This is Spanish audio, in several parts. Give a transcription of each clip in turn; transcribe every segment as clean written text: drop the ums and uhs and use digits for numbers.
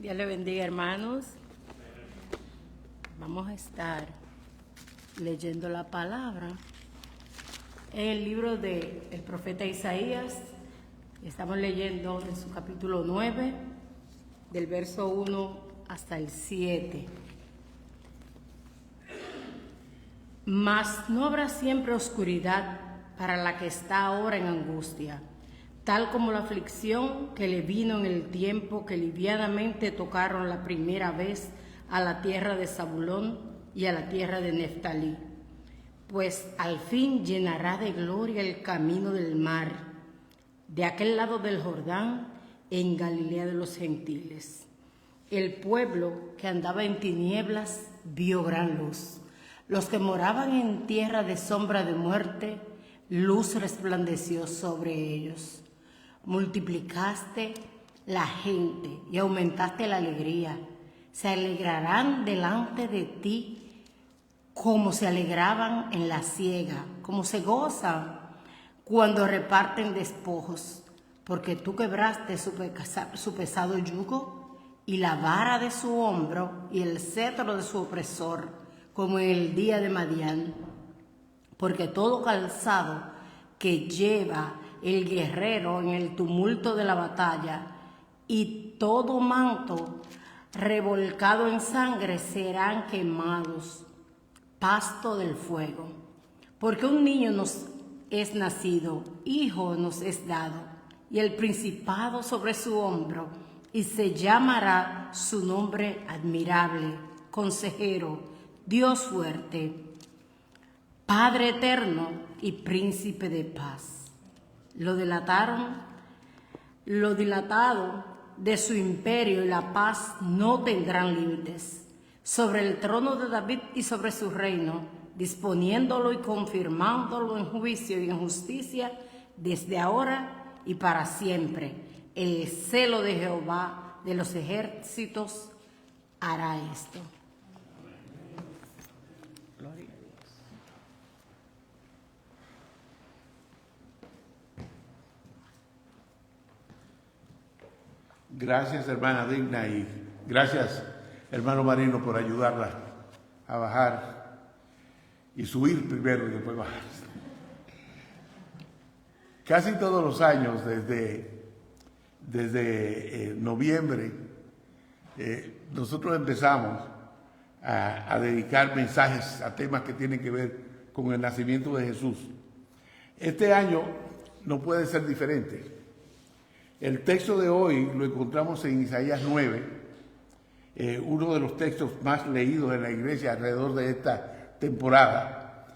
Dios le bendiga, hermanos. Vamos a estar leyendo la palabra en el libro del profeta Isaías. Estamos leyendo en su capítulo 9, del verso 1 hasta el 7. Mas no habrá siempre oscuridad para la que está ahora en angustia, tal como la aflicción que le vino en el tiempo que livianamente tocaron la primera vez a la tierra de Zabulón y a la tierra de Neftalí. Pues al fin llenará de gloria el camino del mar, de aquel lado del Jordán, en Galilea de los gentiles. El pueblo que andaba en tinieblas vio gran luz. Los que moraban en tierra de sombra de muerte, luz resplandeció sobre ellos. Multiplicaste la gente y aumentaste la alegría. Se alegrarán delante de ti como se alegraban en la siega, como se gozan cuando reparten despojos, porque tú quebraste su pesado yugo y la vara de su hombro y el cetro de su opresor, como en el día de Madián. Porque todo calzado que lleva el guerrero en el tumulto de la batalla y todo manto revolcado en sangre serán quemados, pasto del fuego. Porque un niño nos es nacido, hijo nos es dado, y el principado sobre su hombro, y se llamará su nombre admirable, consejero, Dios fuerte, Padre eterno y príncipe de paz. Lo dilatado de su imperio y la paz no tendrán límites. Sobre el trono de David y sobre su reino, disponiéndolo y confirmándolo en juicio y en justicia, desde ahora y para siempre. El celo de Jehová de los ejércitos hará esto. Gloria a Dios. Gracias, hermana Digna, y gracias, hermano Marino, por ayudarla a bajar y subir primero y después bajar. Casi todos los años, desde noviembre, nosotros empezamos a dedicar mensajes a temas que tienen que ver con el nacimiento de Jesús. Este año no puede ser diferente. El texto de hoy lo encontramos en Isaías 9, uno de los textos más leídos en la iglesia alrededor de esta temporada,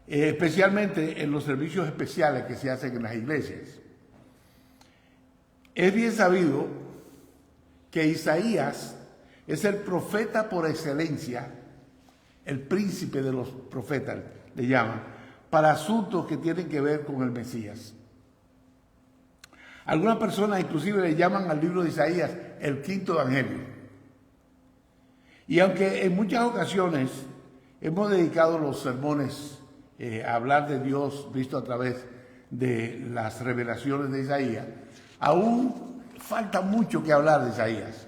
especialmente en los servicios especiales que se hacen en las iglesias. Es bien sabido que Isaías es el profeta por excelencia, el príncipe de los profetas, le llaman, para asuntos que tienen que ver con el Mesías. Algunas personas inclusive le llaman al libro de Isaías el quinto evangelio. Y aunque en muchas ocasiones hemos dedicado los sermones a hablar de Dios visto a través de las revelaciones de Isaías, aún falta mucho que hablar de Isaías.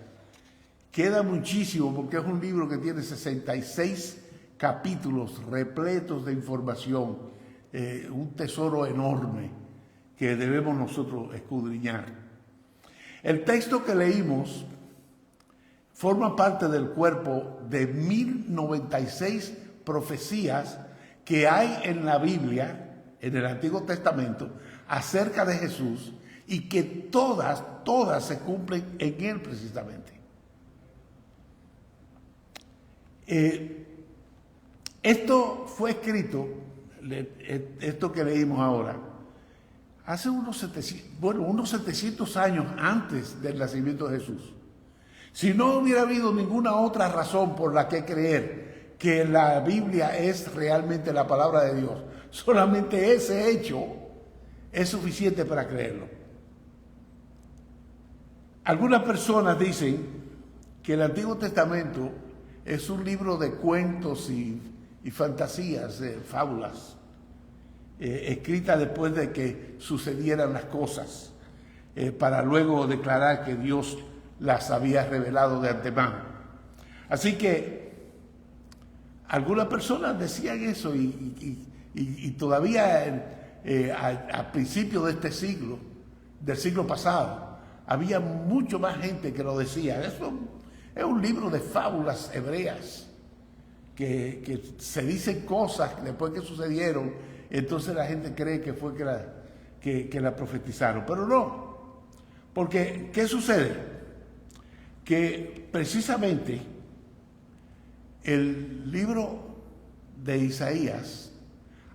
Queda muchísimo porque es un libro que tiene 66 capítulos repletos de información, un tesoro enorme que debemos nosotros escudriñar. El texto que leímos forma parte del cuerpo de 1096 profecías que hay en la Biblia, en el Antiguo Testamento, acerca de Jesús, y que todas se cumplen en él precisamente. Esto fue escrito, esto que leímos ahora, hace unos 700 años antes del nacimiento de Jesús. Si no hubiera habido ninguna otra razón por la que creer que la Biblia es realmente la palabra de Dios, solamente ese hecho es suficiente para creerlo. Algunas personas dicen que el Antiguo Testamento es un libro de cuentos y fantasías, fábulas, escrita después de que sucedieran las cosas, para luego declarar que Dios las había revelado de antemano. Así que algunas personas decían eso y todavía a principios de este siglo, del siglo pasado, había mucho más gente que lo decía. Eso es un libro de fábulas hebreas, que se dicen cosas después que sucedieron, entonces la gente cree que fue que la profetizaron, pero no. Porque, ¿qué sucede? Que precisamente el libro de Isaías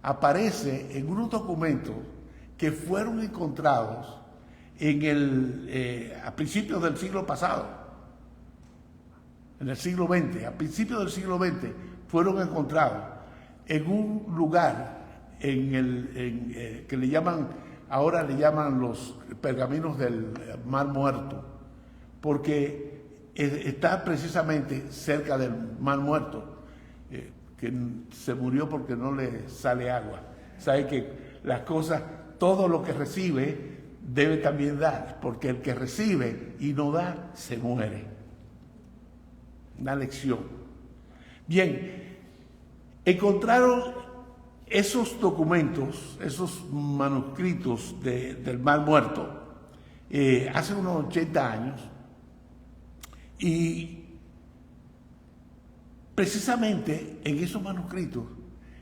aparece en unos documentos que fueron encontrados a principios del siglo pasado, en el siglo XX. A principios del siglo XX fueron encontrados en un lugar que le llaman, ahora le llaman los pergaminos del Mar Muerto, porque está precisamente cerca del Mar Muerto, que se murió porque no le sale agua. Sabe que las cosas, todo lo que recibe debe también dar, porque el que recibe y no da, se muere. Una lección. Bien, encontraron esos documentos, esos manuscritos del Mar Muerto, hace unos 80 años, y precisamente en esos manuscritos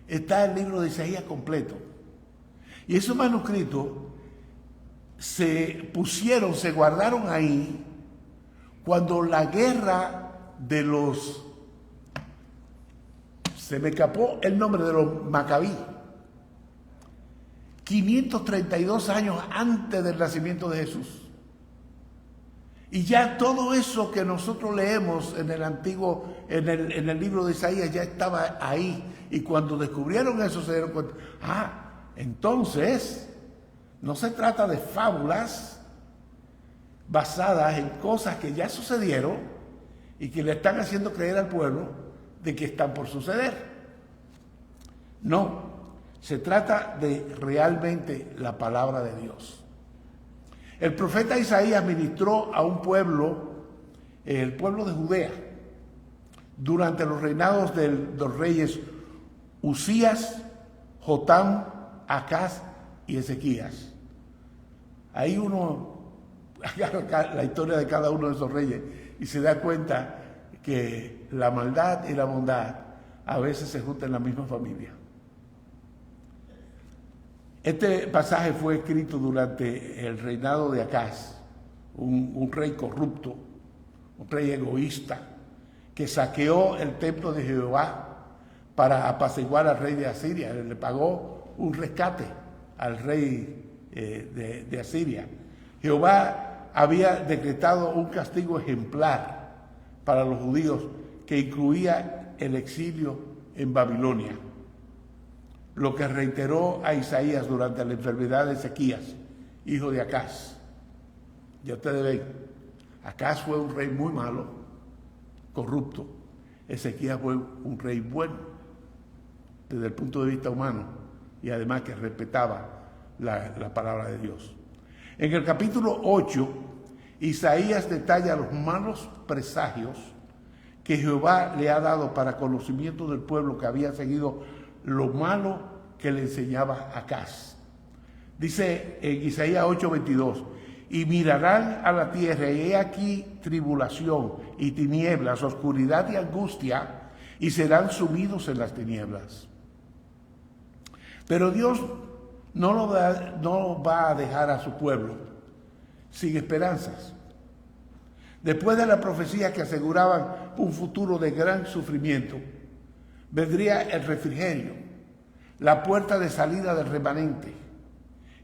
está el libro de Isaías completo. Y esos manuscritos se guardaron ahí cuando la guerra de se me escapó el nombre de los Macabí, 532 años antes del nacimiento de Jesús. Y ya todo eso que nosotros leemos en el antiguo, en el libro de Isaías, ya estaba ahí. Y cuando descubrieron eso se dieron cuenta, entonces no se trata de fábulas basadas en cosas que ya sucedieron y que le están haciendo creer al pueblo de que están por suceder. No, se trata de realmente la palabra de Dios. El profeta Isaías ministró a un pueblo, el pueblo de Judea, durante los reinados de los reyes Usías, Jotam, Acaz y Ezequías. Ahí uno agarra la historia de cada uno de esos reyes y se da cuenta que la maldad y la bondad a veces se juntan en la misma familia. Este pasaje fue escrito durante el reinado de Acaz, un rey corrupto, un rey egoísta, que saqueó el templo de Jehová para apaciguar al rey de Asiria. Le pagó un rescate al rey de Asiria. Jehová había decretado un castigo ejemplar para los judíos que incluía el exilio en Babilonia, lo que reiteró a Isaías durante la enfermedad de Ezequías, hijo de Acaz. Ya ustedes ven, Acaz fue un rey muy malo, corrupto. Ezequías fue un rey bueno, desde el punto de vista humano, y además que respetaba la palabra de Dios. En el capítulo 8, Isaías detalla los malos presagios que Jehová le ha dado para conocimiento del pueblo que había seguido lo malo que le enseñaba Acaz. Dice en Isaías 8:22, y mirarán a la tierra, y he aquí tribulación y tinieblas, oscuridad y angustia, y serán sumidos en las tinieblas. Pero Dios no va a dejar a su pueblo sin esperanzas. Después de la profecía que aseguraban un futuro de gran sufrimiento, vendría el refrigerio, la puerta de salida del remanente.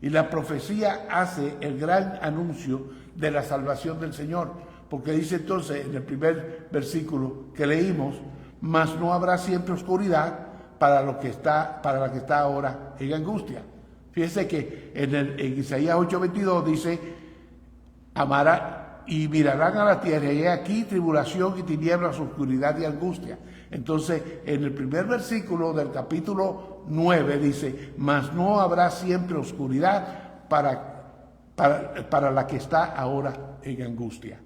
Y la profecía hace el gran anuncio de la salvación del Señor, porque dice entonces en el primer versículo que leímos, mas no habrá siempre oscuridad para la que está ahora en angustia. Fíjese que en Isaías 8:22 dice, amará y mirarán a la tierra, y he aquí tribulación y tinieblas, oscuridad y angustia. Entonces, en el primer versículo del capítulo 9 dice, mas no habrá siempre oscuridad para la que está ahora en angustia.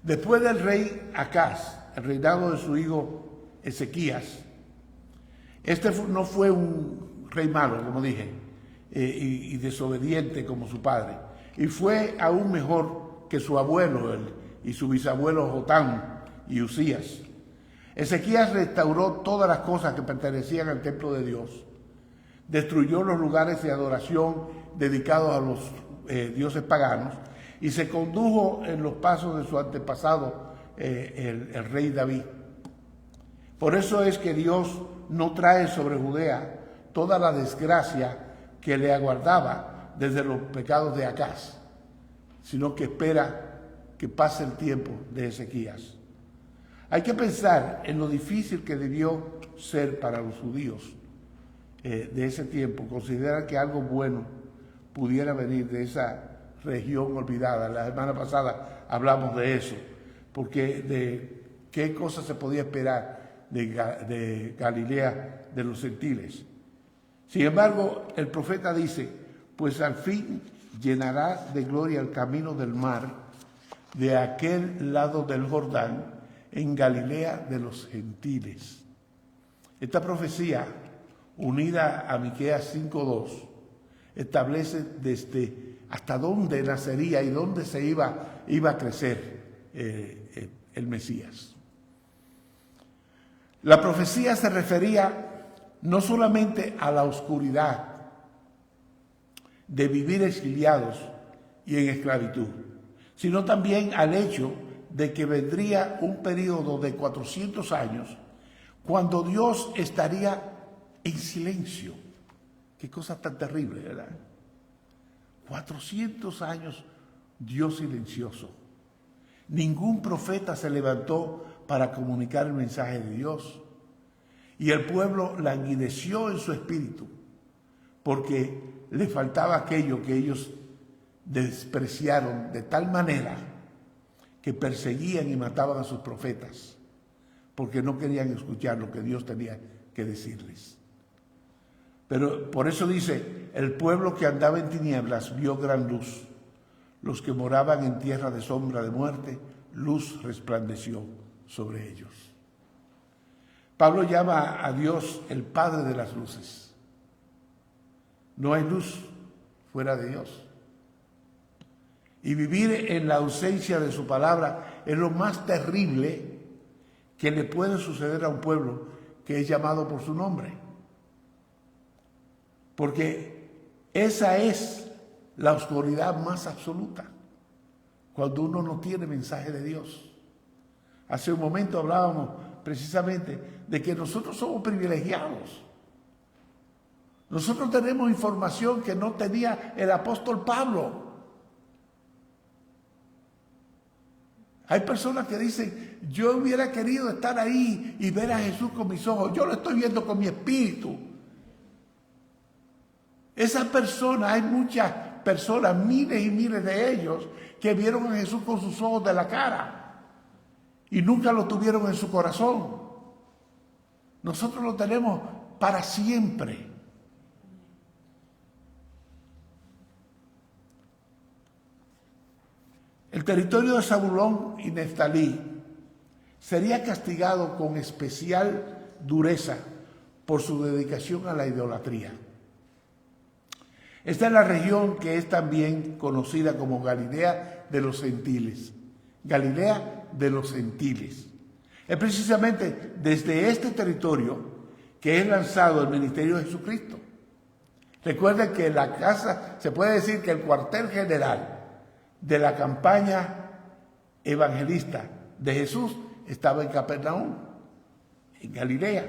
Después del rey Acaz, el reinado de su hijo Ezequías, este no fue un rey malo, como dije, y desobediente como su padre, y fue aún mejor que su abuelo y su bisabuelo Jotam y Usías. Ezequías restauró todas las cosas que pertenecían al templo de Dios, destruyó los lugares de adoración dedicados a los dioses paganos y se condujo en los pasos de su antepasado, el rey David. Por eso es que Dios no trae sobre Judea toda la desgracia que le aguardaba desde los pecados de Acaz, sino que espera que pase el tiempo de Ezequías. Hay que pensar en lo difícil que debió ser para los judíos de ese tiempo, considerar que algo bueno pudiera venir de esa región olvidada. La semana pasada hablamos de eso, porque de qué cosa se podía esperar de Galilea, de los gentiles. Sin embargo, el profeta dice, pues al fin llenará de gloria el camino del mar de aquel lado del Jordán, en Galilea de los gentiles. Esta profecía, unida a Miqueas 5:2, establece desde hasta dónde nacería y dónde se iba a crecer el Mesías. La profecía se refería no solamente a la oscuridad de vivir exiliados y en esclavitud, sino también al hecho de que vendría un periodo de 400 años cuando Dios estaría en silencio. Qué cosa tan terrible, ¿verdad? 400 años Dios silencioso. Ningún profeta se levantó para comunicar el mensaje de Dios. Y el pueblo languideció en su espíritu porque le faltaba aquello que ellos despreciaron de tal manera que perseguían y mataban a sus profetas porque no querían escuchar lo que Dios tenía que decirles. Pero por eso dice, el pueblo que andaba en tinieblas vio gran luz. Los que moraban en tierra de sombra de muerte, luz resplandeció sobre ellos. Pablo llama a Dios el Padre de las luces. No hay luz fuera de Dios. Y vivir en la ausencia de su palabra es lo más terrible que le puede suceder a un pueblo que es llamado por su nombre. Porque esa es la oscuridad más absoluta, cuando uno no tiene mensaje de Dios. Hace un momento hablábamos precisamente de que nosotros somos privilegiados. Nosotros tenemos información que no tenía el apóstol Pablo. Hay personas que dicen, yo hubiera querido estar ahí y ver a Jesús con mis ojos. Yo lo estoy viendo con mi espíritu. Esa persona, hay muchas personas, miles y miles de ellos, que vieron a Jesús con sus ojos de la cara y nunca lo tuvieron en su corazón. Nosotros lo tenemos para siempre. El territorio de Zabulón y Neftalí sería castigado con especial dureza por su dedicación a la idolatría. Esta es la región que es también conocida como Galilea de los Gentiles. Galilea de los Gentiles. Es precisamente desde este territorio que es lanzado el ministerio de Jesucristo. Recuerden que la casa, se puede decir que el cuartel general de la campaña evangelista de Jesús estaba en Capernaum, en Galilea,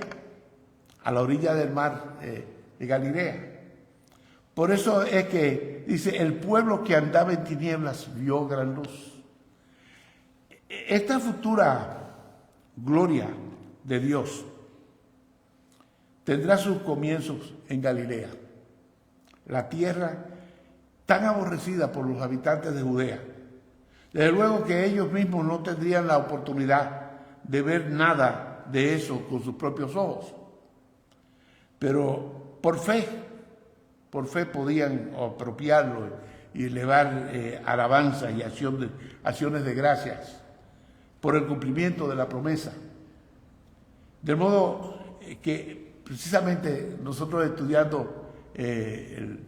a la orilla del mar de Galilea. Por eso es que dice, el pueblo que andaba en tinieblas vio gran luz. Esta futura gloria de Dios tendrá sus comienzos en Galilea, la tierra tan aborrecida por los habitantes de Judea. Desde luego que ellos mismos no tendrían la oportunidad de ver nada de eso con sus propios ojos. Pero por fe podían apropiarlo y elevar alabanzas y acciones de gracias por el cumplimiento de la promesa. De modo que precisamente nosotros estudiando en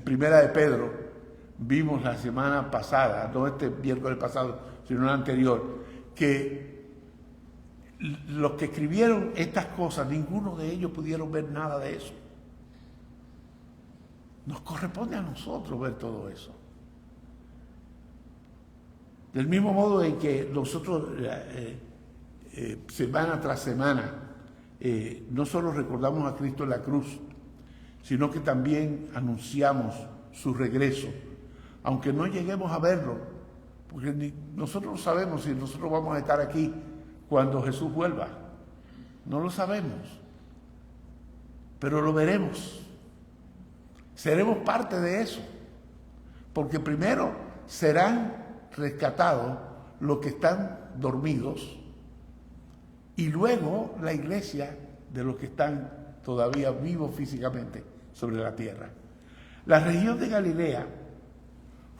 Primera de Pedro, vimos la semana pasada, no este miércoles pasado, sino el anterior, que los que escribieron estas cosas, ninguno de ellos pudieron ver nada de eso. Nos corresponde a nosotros ver todo eso. Del mismo modo en que nosotros semana tras semana no solo recordamos a Cristo en la cruz, sino que también anunciamos su regreso, aunque no lleguemos a verlo, porque nosotros no sabemos si nosotros vamos a estar aquí cuando Jesús vuelva. No lo sabemos, pero lo veremos. Seremos parte de eso, porque primero serán rescatados los que están dormidos y luego la iglesia de los que están todavía vivos físicamente sobre la tierra. La región de Galilea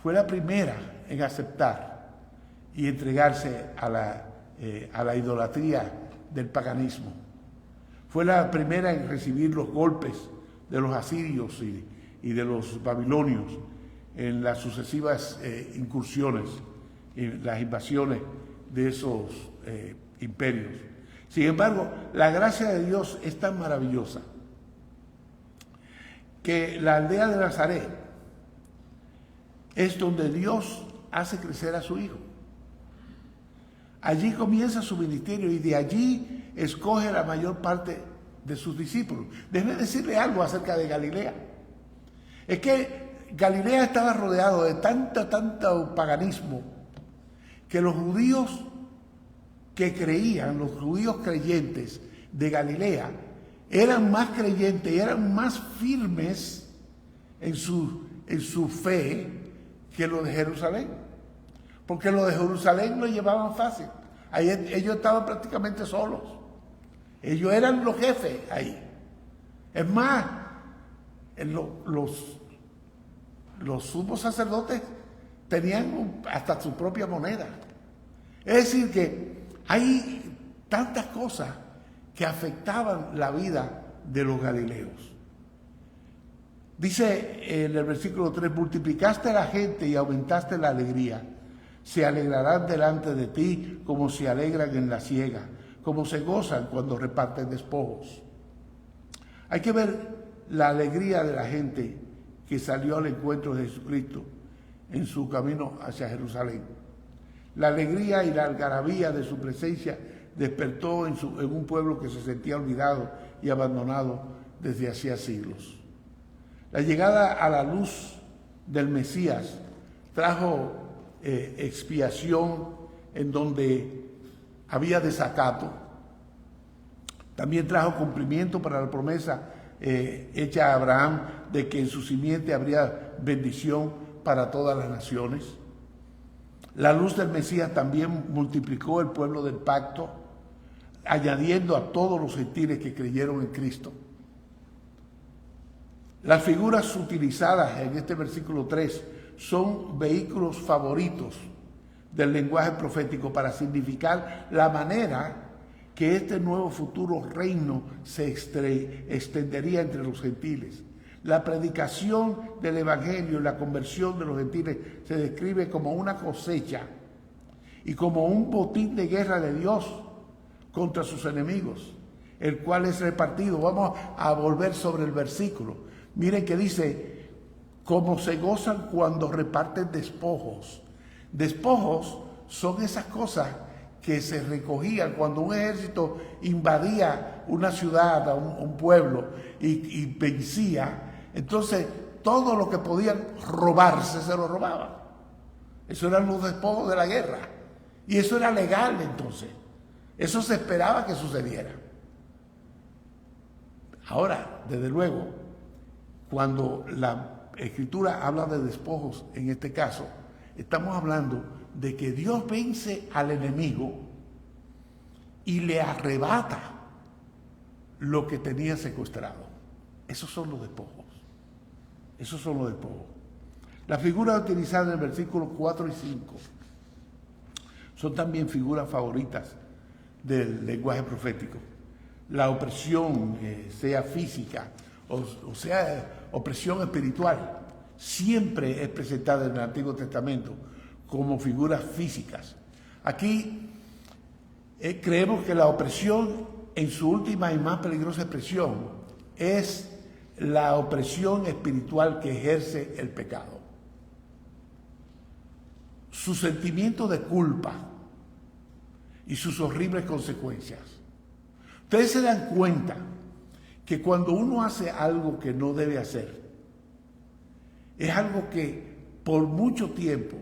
fue la primera en aceptar y entregarse a la idolatría del paganismo. Fue la primera en recibir los golpes de los asirios y de los babilonios en las sucesivas incursiones, en las invasiones de esos imperios. Sin embargo, la gracia de Dios es tan maravillosa que la aldea de Nazaret es donde Dios hace crecer a su Hijo. Allí comienza su ministerio y de allí escoge la mayor parte de sus discípulos. Déjeme decirle algo acerca de Galilea. Es que Galilea estaba rodeado de tanto paganismo, que los judíos que creían, los judíos creyentes de Galilea, eran más creyentes, eran más firmes en su fe que los de Jerusalén. Porque los de Jerusalén lo llevaban fácil. Ahí ellos estaban prácticamente solos. Ellos eran los jefes ahí. Es más, los sumos sacerdotes tenían hasta su propia moneda. Es decir, que hay tantas cosas que afectaban la vida de los galileos. Dice en el versículo 3, multiplicaste a la gente y aumentaste la alegría. Se alegrarán delante de ti como se alegran en la siega, como se gozan cuando reparten despojos. Hay que ver la alegría de la gente que salió al encuentro de Jesucristo en su camino hacia Jerusalén. La alegría y la algarabía de su presencia despertó en un pueblo que se sentía olvidado y abandonado desde hacía siglos. La llegada a la luz del Mesías trajo expiación en donde había desacato. También trajo cumplimiento para la promesa hecha a Abraham de que en su simiente habría bendición para todas las naciones. La luz del Mesías también multiplicó el pueblo del pacto, añadiendo a todos los gentiles que creyeron en Cristo. Las figuras utilizadas en este versículo 3 son vehículos favoritos del lenguaje profético para significar la manera que este nuevo futuro reino se extendería entre los gentiles. La predicación del evangelio y la conversión de los gentiles se describe como una cosecha y como un botín de guerra de Dios contra sus enemigos, el cual es repartido. Vamos a volver sobre el versículo. Miren que dice, como se gozan cuando reparten despojos. Despojos son esas cosas que se recogían cuando un ejército invadía una ciudad, un pueblo y vencía. Entonces, todo lo que podían robarse, se lo robaban. Eso eran los despojos de la guerra. Y eso era legal entonces. Eso se esperaba que sucediera. Ahora, desde luego, cuando la Escritura habla de despojos, en este caso, estamos hablando de que Dios vence al enemigo y le arrebata lo que tenía secuestrado. Esos son los despojos. Esos son los despojos. La figura utilizada en el versículo 4 y 5 son también figuras favoritas del lenguaje profético. La opresión, sea física o sea opresión espiritual, siempre es presentada en el Antiguo Testamento como figuras físicas. Aquí creemos que la opresión en su última y más peligrosa expresión es la opresión espiritual que ejerce el pecado. Su sentimiento de culpa y sus horribles consecuencias. Ustedes se dan cuenta que cuando uno hace algo que no debe hacer, es algo que por mucho tiempo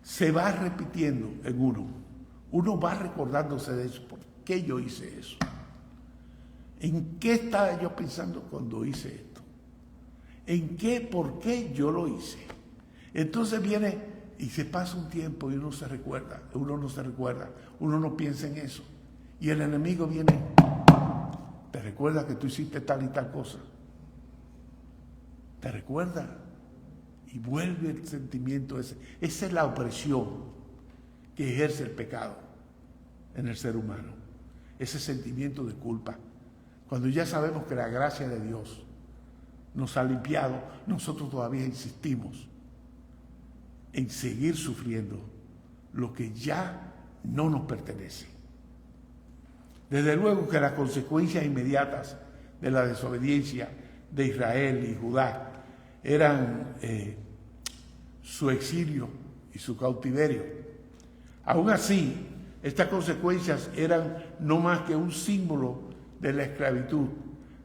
se va repitiendo en uno. Uno va recordándose de eso. ¿Por qué yo hice eso? ¿En qué estaba yo pensando cuando hice esto? ¿Por qué yo lo hice? Entonces viene y se pasa un tiempo y uno no se recuerda, uno no piensa en eso. Y el enemigo viene, te recuerda que tú hiciste tal y tal cosa. Te recuerda y vuelve el sentimiento ese. Esa es la opresión que ejerce el pecado en el ser humano. Ese sentimiento de culpa. Cuando ya sabemos que la gracia de Dios nos ha limpiado, nosotros todavía insistimos en seguir sufriendo lo que ya no nos pertenece. Desde luego que las consecuencias inmediatas de la desobediencia de Israel y Judá eran su exilio y su cautiverio. Aún así, estas consecuencias eran no más que un símbolo de la esclavitud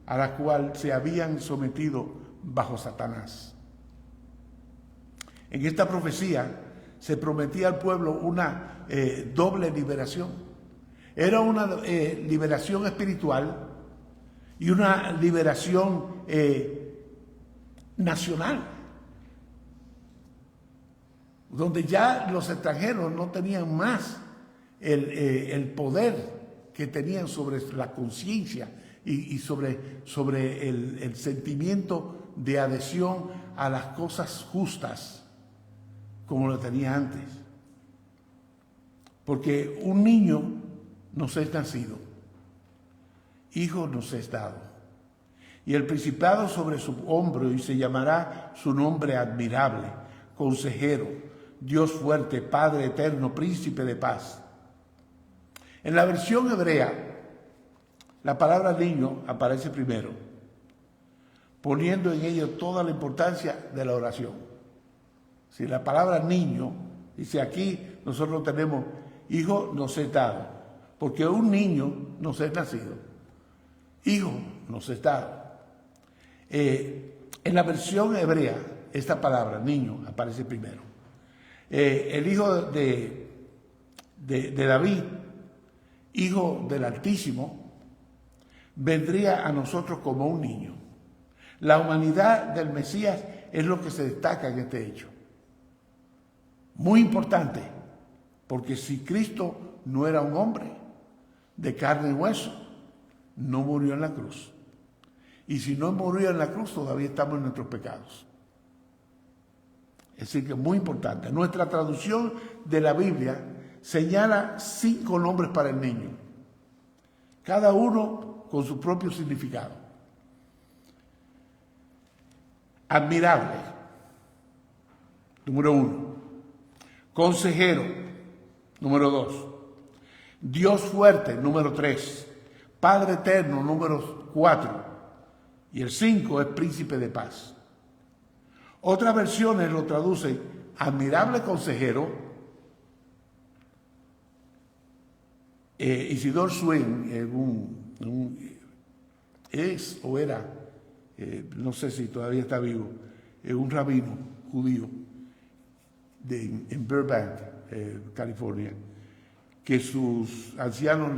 a la cual se habían sometido bajo Satanás. En esta profecía se prometía al pueblo una doble liberación. Era una liberación espiritual y una liberación nacional, donde ya los extranjeros no tenían más el poder que tenían sobre la conciencia y sobre el sentimiento de adhesión a las cosas justas como lo tenía antes. Porque un niño nos es nacido, hijo nos es dado, y el principado sobre su hombro, y se llamará su nombre admirable, consejero, Dios fuerte, Padre eterno, príncipe de paz. En la versión hebrea, la palabra niño aparece primero, poniendo en ello toda la importancia de la oración. Si la palabra niño, dice aquí, nosotros tenemos hijo nos es dado, porque un niño nos es nacido, hijo nos es dado. En la versión hebrea, esta palabra, niño, aparece primero. El hijo de David, hijo del Altísimo, vendría a nosotros como un niño. La humanidad del Mesías es lo que se destaca en este hecho. Muy importante, porque si Cristo no era un hombre de carne y hueso, no murió en la cruz. Y si no murió en la cruz, todavía estamos en nuestros pecados. Es decir, que es muy importante. Nuestra traducción de la Biblia señala 5 nombres para el niño, cada uno con su propio significado. Admirable, número 1. Consejero, número 2. Dios fuerte, número 3. Padre eterno, número 4. Y el 5 es príncipe de paz. Otras versiones lo traducen admirable consejero. Isidore Swing, es o era, no sé si todavía está vivo, un rabino judío en Burbank, California, que sus ancianos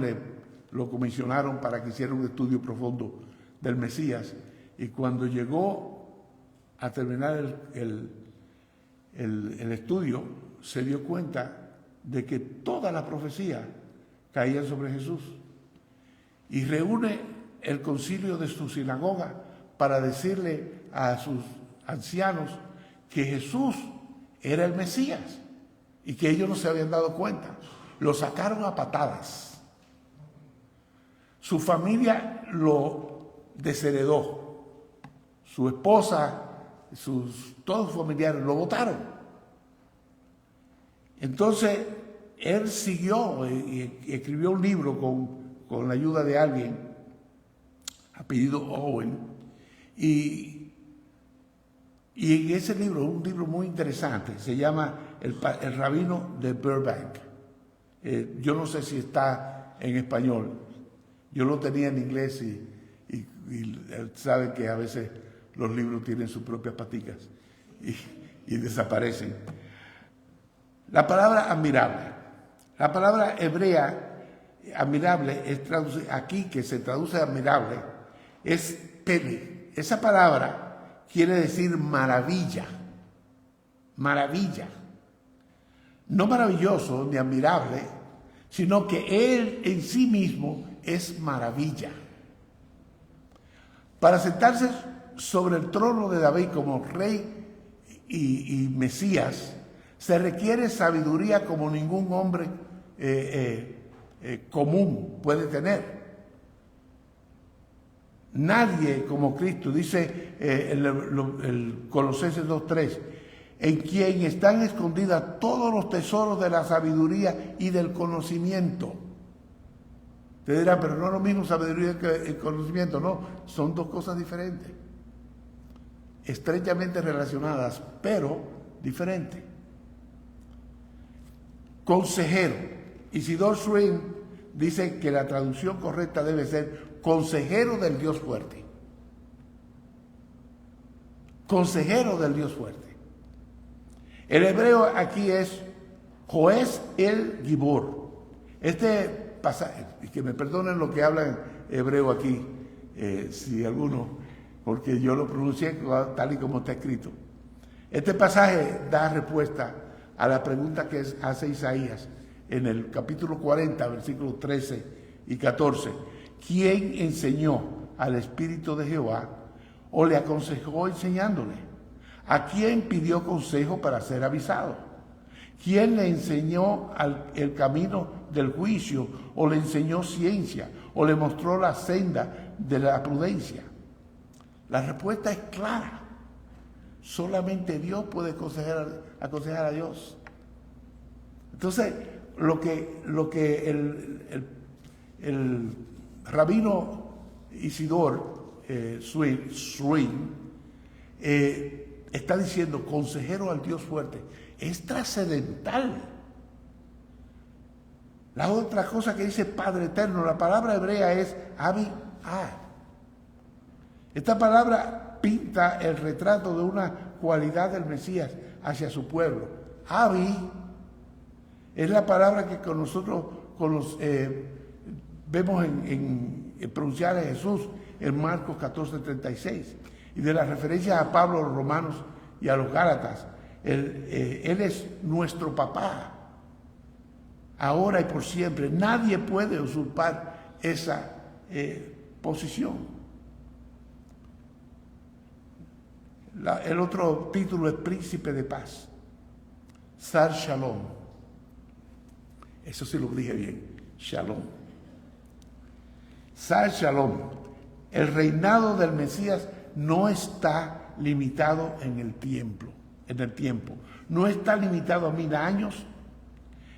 lo comisionaron para que hiciera un estudio profundo del Mesías, y cuando llegó a terminar el estudio, se dio cuenta de que toda la profecía caía sobre Jesús, y reúne el concilio de su sinagoga para decirle a sus ancianos que Jesús era el Mesías, y que ellos no se habían dado cuenta. Lo sacaron a patadas. Su familia lo desheredó. Su esposa, todos sus familiares lo votaron. Entonces, él siguió y escribió un libro con la ayuda de alguien, apellido Owen, y en ese libro, un libro muy interesante, se llama El Rabino de Burbank. Yo no sé si está en español. Yo lo tenía en inglés y saben que a veces los libros tienen sus propias paticas y desaparecen. La palabra admirable. La palabra hebrea admirable aquí, que se traduce admirable, es pele. Esa palabra quiere decir maravilla. Maravilla. No maravilloso ni admirable, sino que Él en sí mismo es maravilla. Para sentarse sobre el trono de David como rey y Mesías, se requiere sabiduría como ningún hombre común puede tener. Nadie como Cristo, dice el Colosenses 2:3, en quien están escondidas todos los tesoros de la sabiduría y del conocimiento. Ustedes dirán, pero no es lo mismo sabiduría que el conocimiento. No, son dos cosas diferentes, estrechamente relacionadas, pero diferentes. Consejero. Isidore Swing dice que la traducción correcta debe ser consejero del Dios fuerte. Consejero del Dios fuerte. El hebreo aquí es Joes el Gibor. Este pasaje, y que me perdonen lo que hablan hebreo aquí, si alguno, porque yo lo pronuncié tal y como está escrito. Este pasaje da respuesta a la pregunta que hace Isaías en el capítulo 40, versículos 13 y 14. ¿Quién enseñó al Espíritu de Jehová o le aconsejó enseñándole? ¿A quién pidió consejo para ser avisado? ¿Quién le enseñó el camino del juicio o le enseñó ciencia o le mostró la senda de la prudencia? La respuesta es clara. Solamente Dios puede aconsejar a Dios. Entonces, lo que el rabino Isidore Swing está diciendo, consejero al Dios fuerte, es trascendental. La otra cosa que dice Padre Eterno, la palabra hebrea es Abi A. Esta palabra pinta el retrato de una cualidad del Mesías hacia su pueblo. Abi es la palabra que con nosotros vemos en pronunciar a Jesús en Marcos 14:36. Y de las referencias a Pablo, a los romanos y a los gálatas, él es nuestro papá, ahora y por siempre. Nadie puede usurpar esa posición. El otro título es Príncipe de Paz, Sar Shalom. Eso sí lo dije bien, Shalom. Sar Shalom. El reinado del Mesías no está limitado en el tiempo. No está limitado a 1000 años,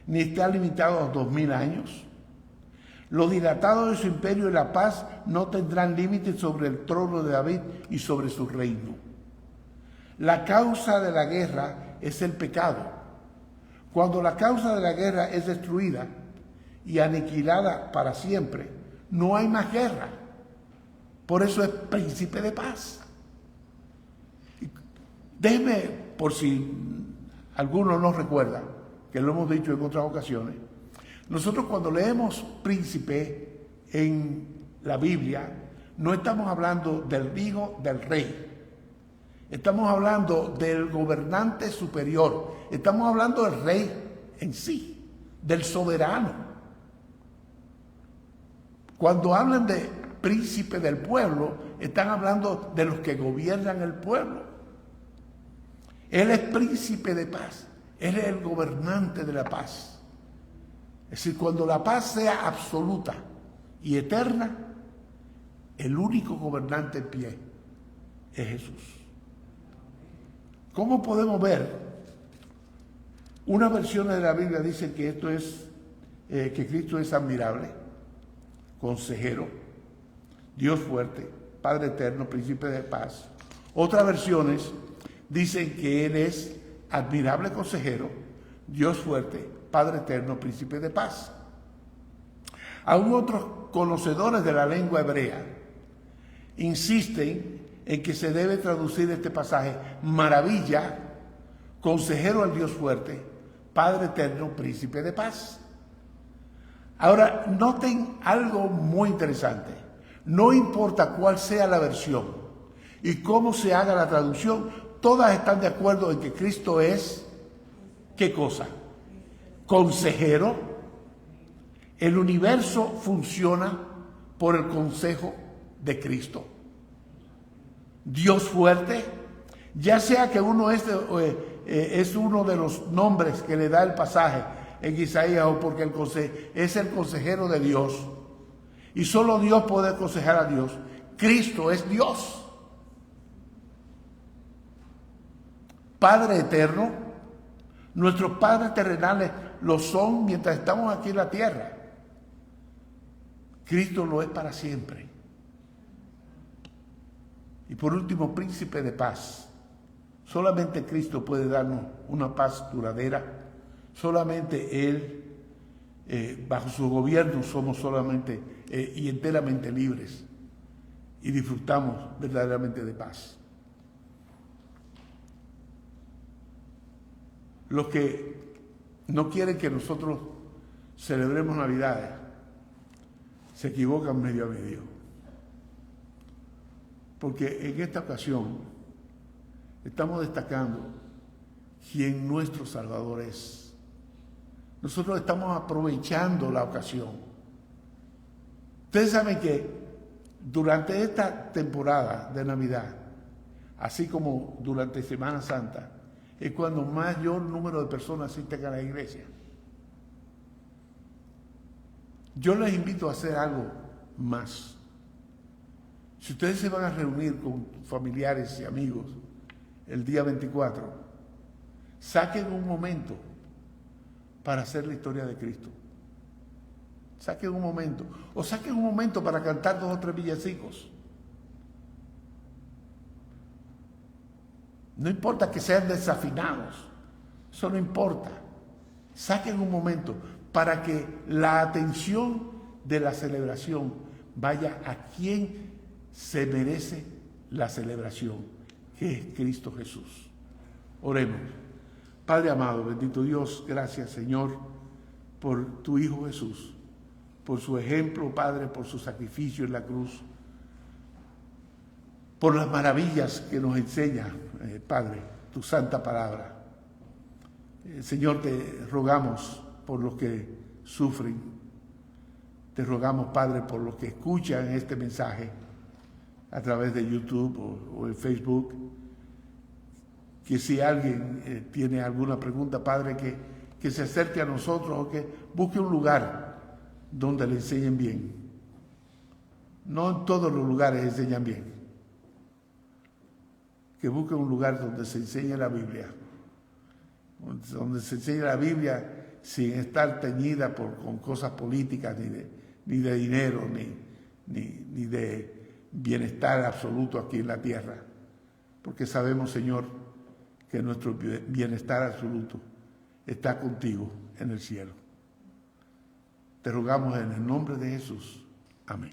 ni está limitado a 2000 años. Lo dilatado de su imperio y la paz no tendrán límites sobre el trono de David y sobre su reino. La causa de la guerra es el pecado. Cuando la causa de la guerra es destruida y aniquilada para siempre, no hay más guerra. Por eso es príncipe de paz. Déjeme, por si alguno no recuerda, que lo hemos dicho en otras ocasiones, nosotros cuando leemos príncipe en la Biblia, no estamos hablando del hijo del rey. Estamos hablando del gobernante superior. Estamos hablando del rey en sí, del soberano. Cuando hablan de príncipe del pueblo, están hablando de los que gobiernan el pueblo. Él es príncipe de paz. Él es el gobernante de la paz. Es decir, cuando la paz sea absoluta y eterna, el único gobernante en pie es Jesús. ¿Cómo podemos ver? Unas versiones de la Biblia dicen que esto es, que Cristo es admirable, consejero, Dios fuerte, Padre eterno, príncipe de paz. Otras versiones dicen que Él es admirable consejero, Dios fuerte, Padre eterno, príncipe de paz. Aún otros conocedores de la lengua hebrea insisten en que se debe traducir este pasaje: maravilla, consejero al Dios fuerte, Padre eterno, príncipe de paz. Ahora, noten algo muy interesante. No importa cuál sea la versión y cómo se haga la traducción, todas están de acuerdo en que Cristo es, ¿qué cosa? Consejero. El universo funciona por el consejo de Cristo. Dios fuerte, ya sea que uno es uno de los nombres que le da el pasaje en Isaías, o porque es el consejero de Dios, y solo Dios puede aconsejar a Dios. Cristo es Dios. Padre eterno. Nuestros padres terrenales lo son mientras estamos aquí en la tierra. Cristo lo es para siempre. Y por último, príncipe de paz. Solamente Cristo puede darnos una paz duradera. Solamente Él, bajo su gobierno, somos solamente y enteramente libres y disfrutamos verdaderamente de paz. Los que no quieren que nosotros celebremos Navidades se equivocan medio a medio, porque en esta ocasión estamos destacando quién nuestro Salvador es. Nosotros estamos aprovechando la ocasión. Ustedes saben que durante esta temporada de Navidad, así como durante Semana Santa, es cuando mayor número de personas asisten a la iglesia. Yo les invito a hacer algo más. Si ustedes se van a reunir con familiares y amigos el día 24, saquen un momento para hacer la historia de Cristo. Saquen un momento. O saquen un momento para cantar 2 o 3 villancicos. No importa que sean desafinados. Eso no importa. Saquen un momento para que la atención de la celebración vaya a quien se merece la celebración, que es Cristo Jesús. Oremos. Padre amado, bendito Dios, gracias, Señor, por tu Hijo Jesús, por su ejemplo, Padre, por su sacrificio en la cruz, por las maravillas que nos enseña, Padre, tu santa palabra. Señor, te rogamos por los que sufren, te rogamos, Padre, por los que escuchan este mensaje a través de YouTube o en Facebook, que si alguien tiene alguna pregunta, Padre, que se acerque a nosotros o que busque un lugar donde le enseñen bien. No en todos los lugares enseñan bien. Que busque un lugar donde se enseñe la Biblia, donde se enseñe la Biblia sin estar teñida con cosas políticas, ni de dinero, ni de bienestar absoluto aquí en la tierra. Porque sabemos, Señor, que nuestro bienestar absoluto está contigo en el cielo. Te rogamos en el nombre de Jesús. Amén.